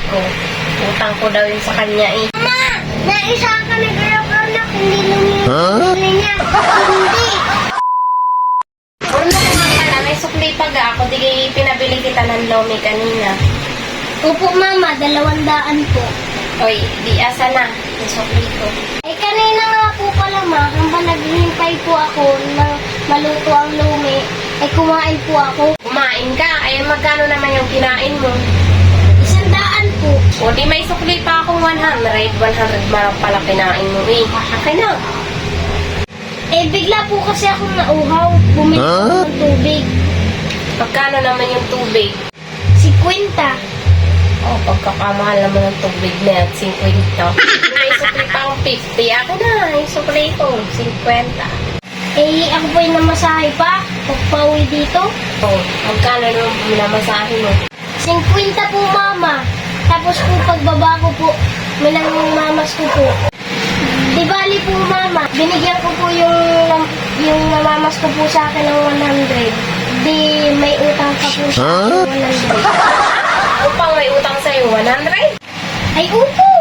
ko. Utang ko daw yun sa kanya eh. Mama! Naisa ka nag-anak, hindi lumili niya. Hindi. Kung naman pala, may sukli pa ga ako, di pinabili kita ng lomi kanina. Opo, Mama, 200 po. Oy, di asa na, yung sukli ko. Eh, kanina nga po pala, Ma, hanggang naghihintay po ako na maluto ang lumi, eh, kumain po ako. Kumain ka, ay magkano naman yung kinain mo? 100 po. O di may sukli pa akong 100 marang pala kinain mo eh. Akin na. Eh, bigla po kasi akong nauhaw. Bumili ako ng tubig. Magkano naman yung tubig? 50. Oh, pagkakamahal naman ng tubig na yan, 50. May sukli pa akong 50. Ako na, yung sukli ko, 50. Eh, ako po yung namasahe pa. Pagpauwi dito. Oh, magkano naman minamasahe mo? 50 po, Mama. Tapos po, pagbaba ko po, minamamas ko po. Di bali po, Mama, binigyan ko po yung namamas ko po sa akin ng 100. Di may utang ka po sa akin ng 100. Ako pang may utang sa'yo, 100? Ay, upo!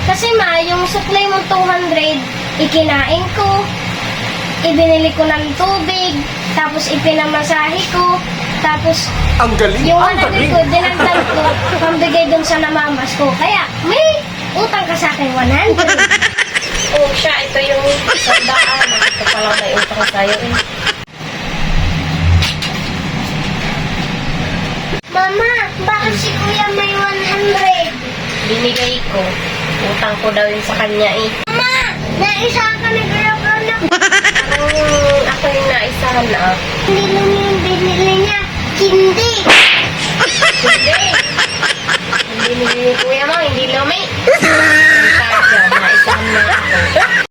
Kasi Ma, yung supply mong 200, ikinain ko, ibinili ko ng tubig, tapos ipinamasahe ko, tapos Ang galing, yung ang 100 galing. ko, dinagdag ko, pambigay dun sa namamas ko. Kaya, may utang ka sa akin 100. Oh, siya, ito yung 100. Ito pala may utang sa'yo eh. Mama, bakit si Kuya may 100? Binigay ko. Utang ko daw yun sa kanya eh. Mama, naisa ka nag-anak. Ako yung naisahan na. Hindi lang yung binili niya. Hindi. Hindi. Hindi ni Kuya mo, hindi lumi.